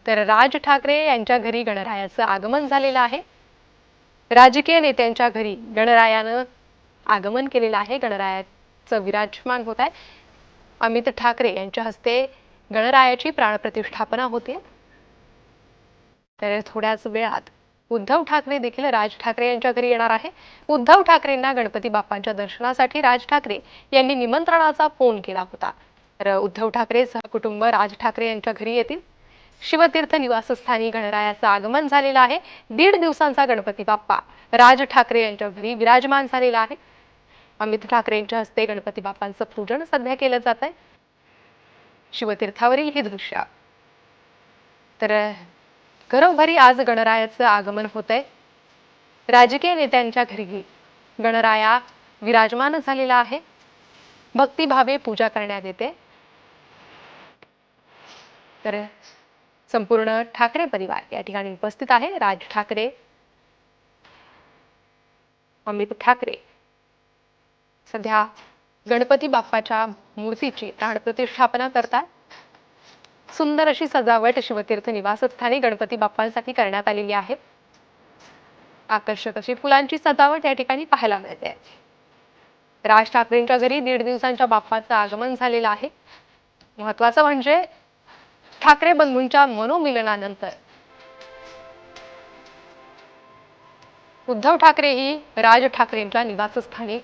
तर राज ठाकरे यांच्या घरी गणरायाचं आगमन झालेलं आहे। राजकीय नेत्यांच्या घरी गणरायानं आगमन केलेलं आहे। गणरायाचं विराजमान होत आहे। अमित ठाकरे यांच्या हस्ते गणरायाची प्राणप्रतिष्ठापना होते। तर थोड्याच वेळात उद्धव ठाकरे देखील राज ठाकरे यांच्या घरी येणार आहे। उद्धव ठाकरेंना गणपती बाप्पांच्या दर्शनासाठी राज ठाकरे यांनी निमंत्रणाचा फोन केला होता। तर उद्धव ठाकरे सहकुटुंब राज ठाकरे यांच्या घरी येतील। शिवतीर्थ निवासस्थानी गणरायाचं आगमन झालेलं आहे। 1.5 दिवसांचा गणपती बाप्पा राज ठाकरे यांच्या घरी विराजमान झालेला आहे। अमित ठाकरेंच्या हस्ते गणपती बाप्पांचं पूजन सध्या केलं जात आहे। शिवतीर्थावरील ही दृश्य। तर घरोघरी आज गणरायाचं आगमन होत आहे। राजकीय नेत्यांच्या घरी गणराया विराजमान झालेला आहे। भक्तिभावे पूजा करण्यात येते। तर संपूर्ण ठाकरे परिवार या ठिकाणी उपस्थित आहे। राज ठाकरे, अमित ठाकरे सध्या गणपती बाप्पाच्या मूर्तीची प्राणप्रतिष्ठापना करतात। सुंदर अशी सजावट शिवतीर्थ निवासस्थानी गणपती बाप्पांसाठी करण्यात आलेली आहे। आकर्षक अशी फुलांची सजावट या ठिकाणी पाहायला मिळते। राज ठाकरेंच्या घरी 1.5 दिवसांच्या बाप्पाचं आगमन झालेलं आहे। महत्त्वाचं म्हणजे ठाकरे बंधूंच्या मनोमिलनानंतर उद्धव ठाकरे ही राज ठाकरेंच्या निवासस्थानी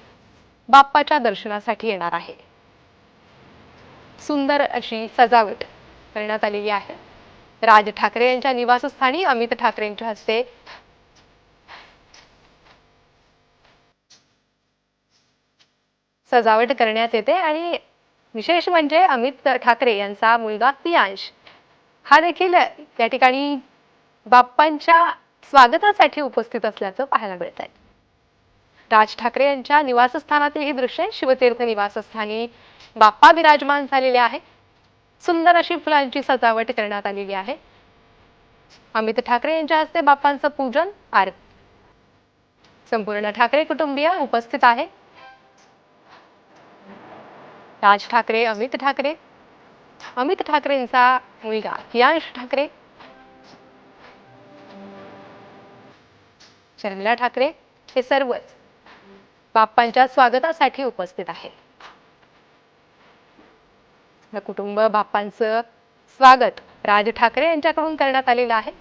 बाप्पाच्या दर्शनासाठी येणार आहे। सुंदर अशी सजावट करण्यात आलेली आहे। राज ठाकरे यांच्या निवासस्थानी अमित ठाकरेंच्या हस्ते सजावट करण्यात येते आणि विशेष म्हणजे अमित ठाकरे यांचा मुलगा पियांश हा देखील या ठिकाणी बाप्पांच्या स्वागतासाठी उपस्थित असल्याचं पाहायला मिळत आहे। राज ठाकरे यांच्या निवासस्थानातील ही दृश्य शिवतीर्थ निवासस्थानी बाप्पा विराजमान झालेले आहे। सुंदर अशी फुलांची सजावट करण्यात आलेली आहे। अमित ठाकरे यांच्या हस्ते बाप्पांचं पूजन आरती। संपूर्ण ठाकरे कुटुंबीय उपस्थित आहे। राज ठाकरे, अमित ठाकरेंचा मुलगा पियांश ठाकरे, शर्मिला ठाकरे हे सर्वच बाप्पांच्या स्वागतासाठी उपस्थित आहेत। कुटुंब बाप्पांचं स्वागत राज ठाकरे यांच्याकडून करण्यात आलेलं आहे।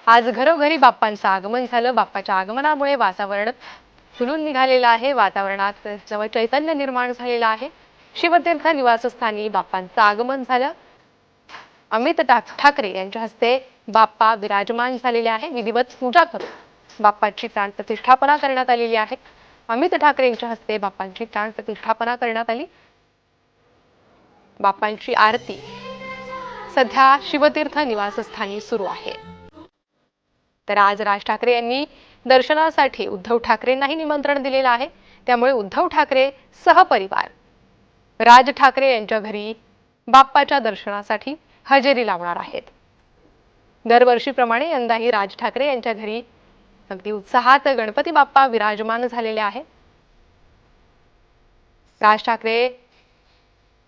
आज घरोघरी बाप्पांचं आगमन झालं। बाप्पाच्या आगमनामुळे वातावरण फुलून निघालेलं आहे। वातावरणात नवं चैतन्य निर्माण झालेलं आहे। शिवतीर्थ निवासस्थानी बाप्पांचं आगमन झालं। अमित ठाकरे यांच्या हस्ते बाप्पा विराजमान झालेले आहे। विधिवत पूजा करून बाप्पाची प्राणप्रतिष्ठापना करण्यात आलेली आहे। अमित ठाकरेंच्या हस्ते बाप्पांची प्राणप्रतिष्ठापना करण्यात आली। बाप्पांची आरती सध्या शिवतीर्थ निवासस्थानी सुरू आहे। तर आज राज ठाकरे यांनी दर्शनासाठी उद्धव ठाकरेंनाही निमंत्रण दिलेलं आहे। त्यामुळे उद्धव ठाकरे सहपरिवार राज ठाकरे यांच्या घरी बाप्पाच्या दर्शनासाठी हजेरी लावणार आहेत। दरवर्षीप्रमाणे यंदाही राज ठाकरे यांच्या घरी अगदी उत्साहात गणपती बाप्पा विराजमान झालेले आहे। राज ठाकरे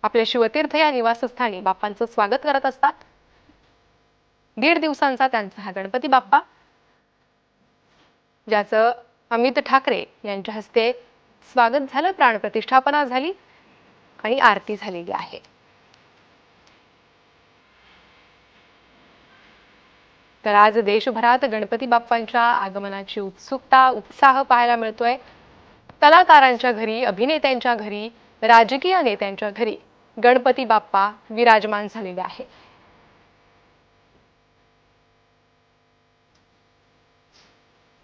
आपल्या शिवतीर्थ या निवासस्थानी बाप्पांचं स्वागत करत असतात। 1.5 दिवसांचा त्यांचा हा गणपती बाप्पा ज्याचं अमित ठाकरे यांच्या हस्ते स्वागत झालं, प्राणप्रतिष्ठापना झाली आणि आरती झालेली आहे। तर आज देशभरात गणपती बाप्पांच्या आगमनाची उत्सुकता, उत्साह पाहायला मिळतोय। कलाकारांच्या घरी, अभिनेत्यांच्या घरी, राजकीय नेत्यांच्या घरी गणपती बाप्पा विराजमान झालेले आहे।